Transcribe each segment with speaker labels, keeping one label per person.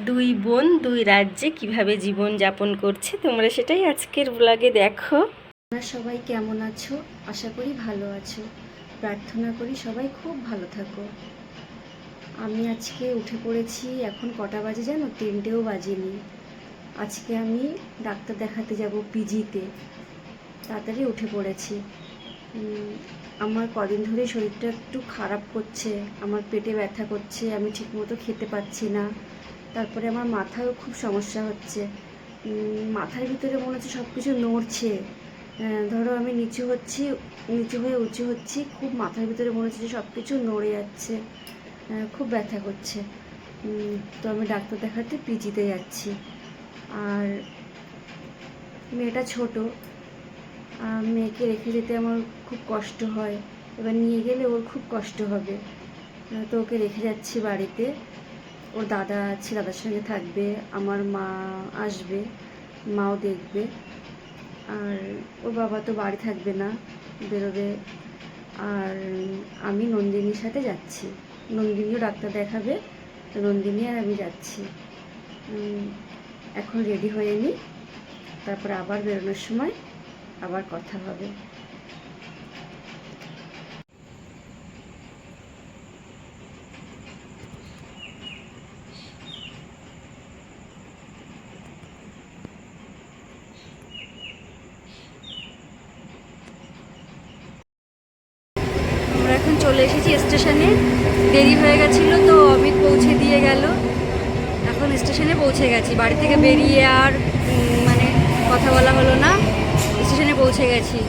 Speaker 1: দুই বোন দুই রাজ্যে কিভাবে জীবন যাপন করছে তোমরা সেটাই আজকের ব্লগে দেখো।
Speaker 2: তোমরা সবাই কেমন আছো? আশা করি ভালো আছো। প্রার্থনা করি সবাই খুব ভালো থাকো। আমি আজকে উঠে পড়েছি। এখন কটা বাজে জানো? 3টেও বাজেনি। আজকে আমি ডাক্তার দেখাতে যাব পিজিতে। তাড়াতাড়ি উঠে পড়েছি। আমার কদিন ধরে শরীরটা একটু খারাপ করছে। আমার পেটে ব্যথা করছে, আমি ঠিকমতো খেতে পাচ্ছি না। তারপরে আমার মাথায়ও খুব সমস্যা হচ্ছে। মাথার ভিতরে মনে হচ্ছে সব কিছু নড়ছে। ধরো আমি নিচু হচ্ছি, নিচু হয়ে উঁচু হচ্ছি, খুব মাথার ভিতরে মনে হচ্ছে যে সব কিছু নড়ে যাচ্ছে। খুব ব্যথা করছে। তো আমি ডাক্তার দেখাতে পিজিতে যাচ্ছি। আর মেয়েটা ছোট, মেয়েকে রেখে যেতে আমার খুব কষ্ট হয়। এবার নিয়ে গেলে ওর খুব কষ্ট হবে। তো ওকে রেখে যাচ্ছি বাড়িতে। ওর দাদা আছে, দাদার সঙ্গে থাকবে। আমার মা আসবে, মাও দেখবে। আর ওর বাবা তো বাড়ি থাকবে না, বেরোবে। আর আমি নন্দিনীর সাথে যাচ্ছি। নন্দিনীও ডাক্তার দেখাবে, তো নন্দিনী আর আমি যাচ্ছি। এখন রেডি হয়ে নিই, তারপরে আবার বেরোনোর সময় আবার কথা হবে। আমরা এখন চলে এসেছি স্টেশনে। দেরি হয়ে গেছিলো তো অমিত পৌঁছে দিয়ে গেল। এখন স্টেশনে পৌঁছে গেছি। বাড়ি থেকে বেরিয়ে আর মানে কথা বলা হলো না, স্টেশনে পৌঁছে গেছি।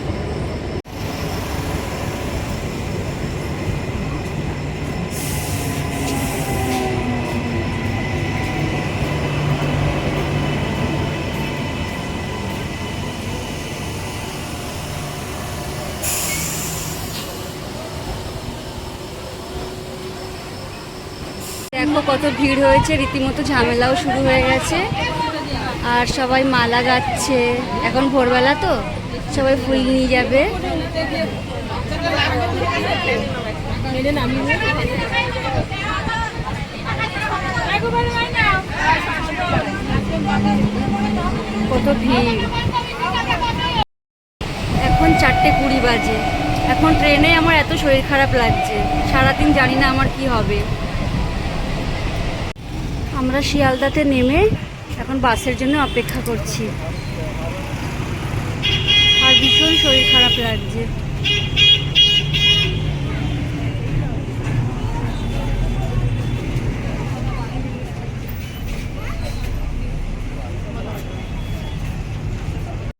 Speaker 2: দেখো কত ভিড় হয়েছে, রীতিমতো ঝামেলাও শুরু হয়ে গেছে। আর সবাই মালা গাচ্ছে, এখন ভোরবেলা তো সবাই ফুল নিয়ে যাবে। কত ভিড়। এখন 4:20 বাজে। এখন ট্রেনে আমার এত শরীর খারাপ লাগছে, সারাদিন জানি না আমার কি হবে। আমরা শিয়ালদাতে নেমে এখন বাসের জন্য অপেক্ষা করছি। আর ভীষণ শরীর খারাপ লাগছে।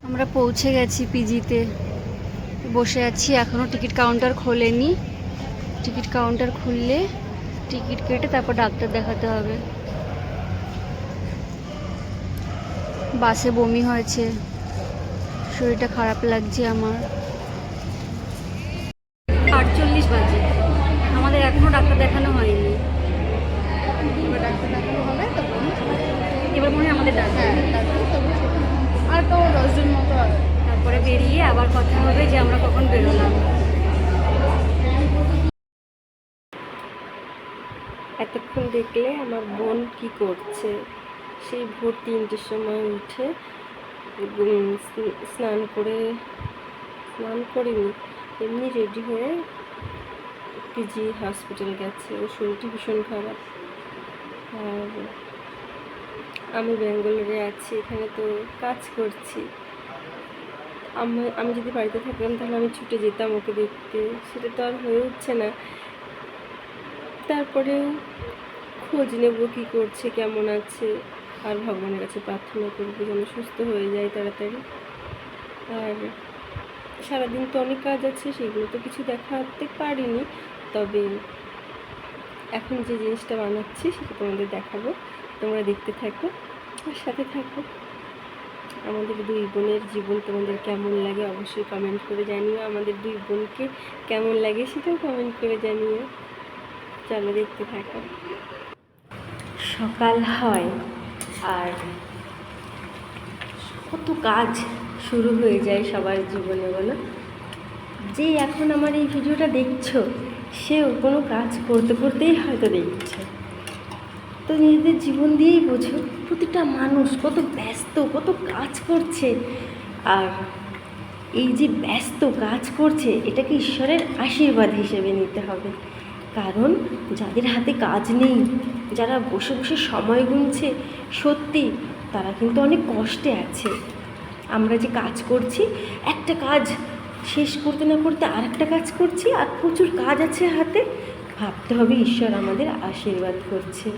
Speaker 2: আমরা পৌঁছে গেছি পিজিতে, বসে আছি। এখনও টিকিট কাউন্টার খোলেনি। টিকিট কাউন্টার খুললে টিকিট কেটে তারপর ডাক্তার দেখাতে হবে। বাসে বমি হয়েছে, শরীরটা খারাপ লাগছে আমার। 48 বাজে, আমাদের এখনো ডাক্তার দেখানো হয়নি।
Speaker 3: ডাক্তার দেখানো হবে তো
Speaker 2: এবার মনে হয় আমাদের ডাক্তার।
Speaker 3: আর তো 10 জন মতো।
Speaker 2: তারপরে বেরিয়ে আবার কথা হবে যে আমরা কখন বেরোলাম।
Speaker 1: এতক্ষণ দেখলে আমার বোন কি করছে। সেই ভোর 3টের সময় উঠে স্নান করিনি, এমনি রেডি হয়ে পিজি হসপিটাল গেছে। ওর শরীরটা ভীষণ খারাপ। আর আমি ব্যাঙ্গালোরে আছি, এখানে তো কাজ করছি। আমি যদি বাড়িতে থাকতাম তাহলে আমি ছুটে যেতাম ওকে দেখতে, সেটা তো আর হয়ে উঠছে না। তারপরেও খোঁজ নেব কী করছে, কেমন আছে। আর ভগবানের কাছে প্রার্থনা করবো যেন সুস্থ হয়ে যায় তাড়াতাড়ি। আর সারাদিন তো অনেক কাজ আছে, সেগুলো তো কিছু দেখাতে পারিনি। তবে এখন যে জিনিসটা বানাচ্ছি সেটা তোমাদের দেখাবো, তোমরা দেখতে থাকো আর সাথে থাকো। আমাদের দুই বোনের জীবন তোমাদের কেমন লাগে অবশ্যই কমেন্ট করে জানিও। আমাদের দুই বোনকে কেমন লাগে সেটাও কমেন্ট করে জানিও। চলো দেখতে থাকো। সকাল হয় আর কত কাজ শুরু হয়ে যায় সবার জীবনে, বলো। যে এখন আমার এই ভিডিওটা দেখছো সেও কোনো কাজ করতে করতেই হয়তো দেখছে।
Speaker 2: তো নিজেদের জীবন দিয়েই বোঝো প্রতিটা মানুষ কত ব্যস্ত, কত কাজ করছে। আর এই যে ব্যস্ত কাজ করছে এটাকে ঈশ্বরের আশীর্বাদ হিসেবে নিতে হবে। কারণ যাদের হাতে কাজ নেই, যারা বসে বসে সময় গুনছে, সত্যি তারা কিন্তু অনেক কষ্টে আছে। আমরা যে কাজ করছি, একটা কাজ শেষ করতে না করতে আরেকটা কাজ করছি, আর প্রচুর কাজ আছে হাতে, ভাবতে হবে ঈশ্বর আমাদের আশীর্বাদ করছে।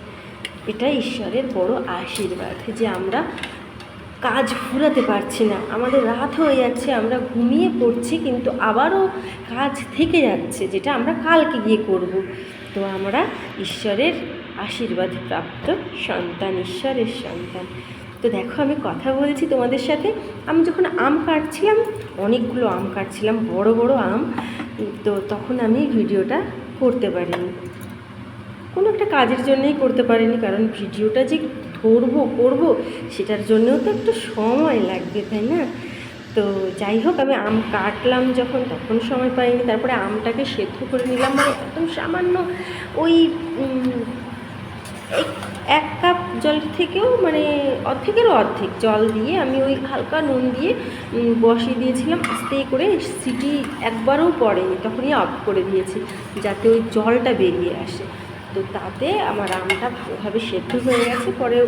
Speaker 2: এটা ঈশ্বরের বড় আশীর্বাদ যে আমরা কাজ ফুরাতে পারছি না, আমাদের রাত হয়ে যাচ্ছে, আমরা ঘুমিয়ে পড়ছি, কিন্তু আবারও কাজ থেকে যাচ্ছে যেটা আমরা কালকে গিয়ে করব। তো আমরা ঈশ্বরের আশীর্বাদ প্রাপ্ত সন্তান, ঈশ্বরের সন্তান। তো দেখো আমি কথা বলছি তোমাদের সাথে, আমি যখন আম কাটছিলাম, অনেকগুলো আম কাটছিলাম, বড় বড় আম, তো তখন আমি ভিডিওটা করতে পারিনি, কোনো একটা কাজের জন্যই করতে পারিনি। কারণ ভিডিওটা যে করবো সেটার জন্যও তো একটু সময় লাগবে, তাই না? তো যাই হোক, আমি আম কাটলাম যখন, তখন সময় পাইনি। তারপরে আমটাকে সেদ্ধ করে নিলাম, মানে একদম সামান্য ওই 1 কাপ জল থেকেও মানে অর্ধেকেরও অর্ধেক জল দিয়ে আমি ওই হালকা নুন দিয়ে বসিয়ে দিয়েছিলাম। আস্তে করে সিটি একবারও পড়েনি, তখনই অফ করে দিয়েছি যাতে ওই জলটা বেরিয়ে আসে। তো তাতে আমার আমটা ভালোভাবে সেদ্ধ হয়ে গেছে। পরে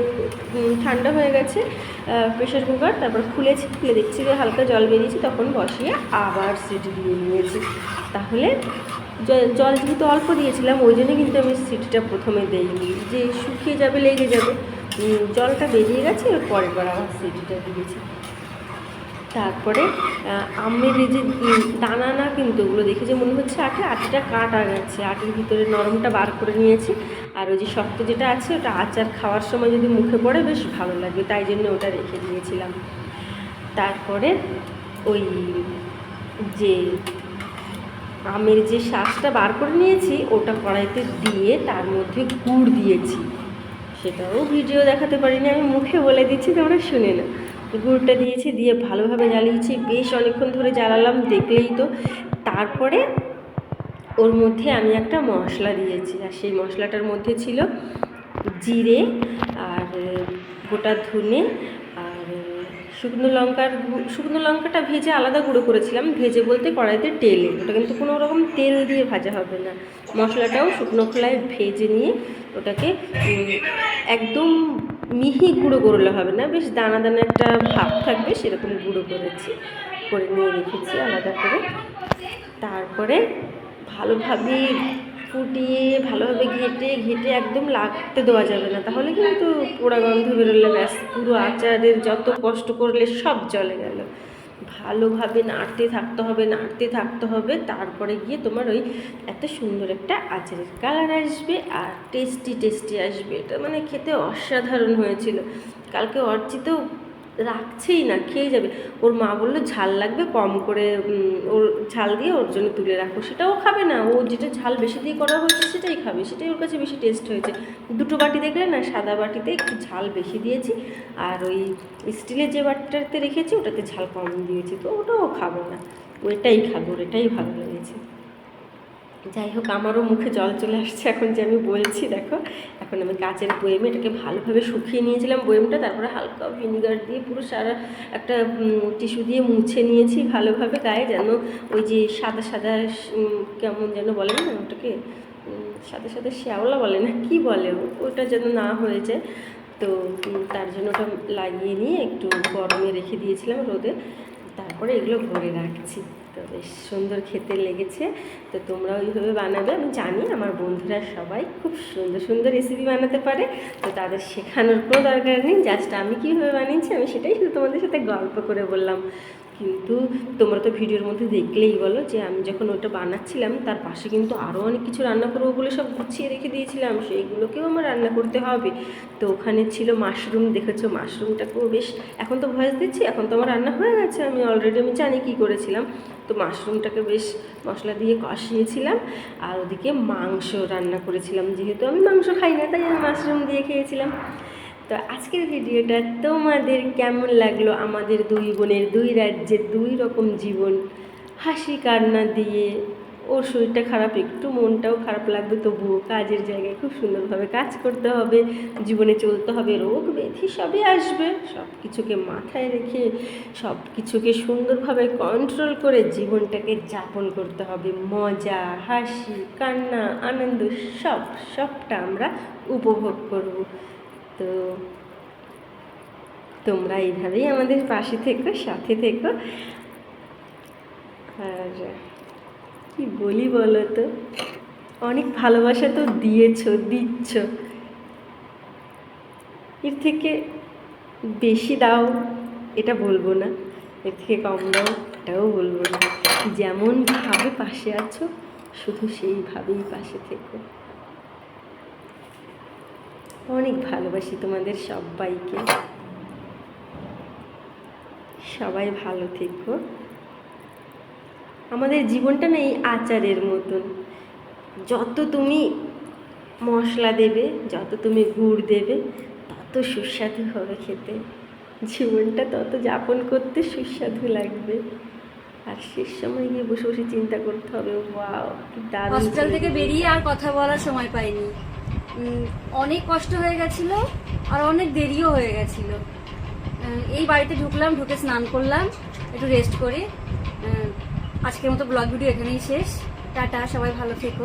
Speaker 2: ঠান্ডা হয়ে গেছে প্রেশার কুকার, তারপর খুলে দেখছি যে হালকা জল বেরিয়েছে, তখন বসিয়ে আবার সিটি দিয়ে নিয়েছি। তাহলে জল যেহেতু অল্প দিয়েছিলাম, ওই জন্য কিন্তু আমি সিটিটা প্রথমে দিইনি, যে শুকিয়ে যাবে, লেগে যাবে। জলটা বেরিয়ে গেছে, এর পরের বার আবার সিটিটা দিয়েছি। তারপরে আমের এই যে দানা না, কিন্তু ওগুলো দেখে যে মনে হচ্ছে আটিটা কাটা গেছে, আটির ভিতরে নরমটা বার করে নিয়েছি। আর ওই যে শক্ত যেটা আছে ওটা আচার খাওয়ার সময় যদি মুখে পড়ে বেশ ভালো লাগবে, তাই জন্য ওটা রেখে দিয়েছিলাম। তারপরে ওই যে আমের যে শাঁসটা বার করে নিয়েছি, ওটা কড়াইতে দিয়ে তার মধ্যে গুড় দিয়েছি। সেটাও ভিডিও দেখাতে পারিনি, আমি মুখে বলে দিচ্ছি, তোমরা শুনে না। গুড়টা দিয়েছি, দিয়ে ভালোভাবে জ্বালিয়েছি, বেশ অনেকক্ষণ ধরে জ্বালালাম, দেখলেই তো। তারপরে ওর মধ্যে আমি একটা মশলা দিয়েছি, আর সেই মশলাটার মধ্যে ছিল জিরে আর গোটা ধনে আর শুকনো লঙ্কাটা ভেজে আলাদা গুঁড়ো করেছিলাম। ভেজে বলতে কড়াইতে তেলে, ওটা কিন্তু কোনো রকম তেল দিয়ে ভাজা হবে না। মশলাটাও শুকনো খোলায় ভেজে নিয়ে ওটাকে একদম মিহি গুঁড়ো করলে হবে না, বেশ দানা দানা একটা ভাব থাকবে সেরকম গুঁড়ো করে নিয়ে রেখেছি আলাদা করে। তারপরে ভালোভাবে ফুটিয়ে ভালোভাবে ঘেটে একদম লাগতে দেওয়া যাবে না, তাহলে কিন্তু পোড়া গন্ধ বেরোলে ব্যাস পুরো আচারের যত কষ্ট করলে সব চলে গেল। ভালোভাবে নাড়তে থাকতে হবে, তারপরে গিয়ে তোমার ওই এত সুন্দর একটা আচারের কালার আসবে আর টেস্টি আসবে। এটা মানে খেতে অসাধারণ হয়েছিল। কালকে অর্চিতেও রাখছেই না, খেয়ে যাবে। ওর মা বললো ঝাল লাগবে, কম করে ওর ঝাল দিয়ে ওর জন্য তুলে রাখো, সেটাও খাবে না। ও যেটা ঝাল বেশি দিয়ে করা হয়েছে সেটাই খাবে, সেটাই ওর কাছে বেশি টেস্ট হয়েছে। 2টো বাটি দেখলে না, সাদা বাটিতে একটু ঝাল বেশি দিয়েছি, আর ওই স্টিলের যে বাটিটাতে রেখেছি ওটাতে ঝাল কম দিয়েছি, তো ওটাও খাবে না, ওইটাই খাবে, ওর এটাই ভালো লেগেছে। যাই হোক, আমারও মুখে জল চলে আসছে এখন যে আমি বলছি। দেখো, এখন আমি কাচের বয়েমে এটাকে ভালোভাবে শুকিয়ে নিয়েছিলাম বয়েমটা, তারপরে হালকা ভিনিগার দিয়ে পুরো সারা একটা টিস্যু দিয়ে মুছে নিয়েছি ভালোভাবে গায়ে, যেন ওই যে সাদা কেমন যেন বলে না ওটাকে, সাদা শ্যাওলা বলে না কি বলে, ওটা যেন না হয়ে যায়। তো তার জন্য ওটা লাগিয়ে নিয়ে একটু গরমে রেখে দিয়েছিলাম রোদে, তারপরে এগুলো ভরে রাখছি। তো বেশ সুন্দর খেতে লেগেছে। তো তোমরা ওইভাবে বানাবে। আমি জানি আমার বন্ধুরা সবাই খুব সুন্দর রেসিপি বানাতে পারে, তো তাদের শেখানোর কোনো দরকার নেই, জাস্ট আমি কীভাবে বানিয়েছি আমি সেটাই শুধু তোমাদের সাথে গল্প করে বললাম। কিন্তু তোমরা তো ভিডিওর মধ্যে দেখলেই বলো যে আমি যখন ওটা বানাচ্ছিলাম তার পাশে কিন্তু আরও অনেক কিছু রান্না করবো বলে সব গুছিয়ে রেখে দিয়েছিলাম, সেইগুলোকেও আমার রান্না করতে হবে। তো ওখানে ছিল মাশরুম, দেখেছো মাশরুমটাকেও বেশ, এখন তো ভয়েস দিচ্ছি, এখন তো আমার রান্না হয়ে গেছে, আমি অলরেডি জানি কী করেছিলাম। তো মাশরুমটাকে বেশ মশলা দিয়ে কষিয়েছিলাম, আর ওদিকে মাংস রান্না করেছিলাম, যেহেতু আমি মাংস খাই না তাই আমি মাশরুম দিয়ে খেয়েছিলাম। তো আজকের ভিডিওটা তোমাদের কেমন লাগলো? আমাদের 2 বোনের 2 রাজ্যের 2 রকম জীবন, হাসি কান্না দিয়ে
Speaker 1: ওর শরীরটা খারাপ, একটু মনটাও খারাপ লাগবে, তবুও কাজের জায়গায় খুব সুন্দরভাবে কাজ করতে হবে, জীবনে চলতে হবে, রোগ ব্যাধি সবই আসবে, সব কিছুকে মাথায় রেখে সব কিছুকে সুন্দরভাবে কন্ট্রোল করে জীবনটাকে যাপন করতে হবে। মজা, হাসি, কান্না, আনন্দ সবটা আমরা উপভোগ করব। তো তোমরা এইভাবেই আমাদের পাশে থেকো, সাথে থেকো। আর কি বলি বলো তো, অনেক ভালোবাসা তো দিচ্ছ, এর থেকে বেশি দাও এটা বলবো না, এর থেকে কম দাও এটাও বলবো না। যেমনভাবে পাশে আছো শুধু সেইভাবেই পাশে থেকো। অনেক ভালোবাসি তোমাদের সবাইকে, সবাই ভালো থেকো। আমাদের জীবনটা না এই আচারের মতন, যত তুমি মশলা দেবে, যত তুমি গুড় দেবে, তত সুস্বাদু হবে খেতে, জীবনটা তত যাপন করতে সুস্বাদু লাগবে। আর শেষ সময় গিয়ে বসে বসে চিন্তা করতে হবে, ওয়াও কি দারুণ।
Speaker 2: হসপিটাল থেকে বেরিয়ে আর কথা বলার সময় পাইনি, অনেক কষ্ট হয়ে গেছিল আর অনেক দেরিও হয়ে গেছিল। এই বাড়িতে ঢুকলাম, ঢুকে স্নান করলাম, একটু রেস্ট করে আজকের মতো ব্লগ ভিডিও এখানেই শেষ। টাটা, সবাই ভালো থেকো।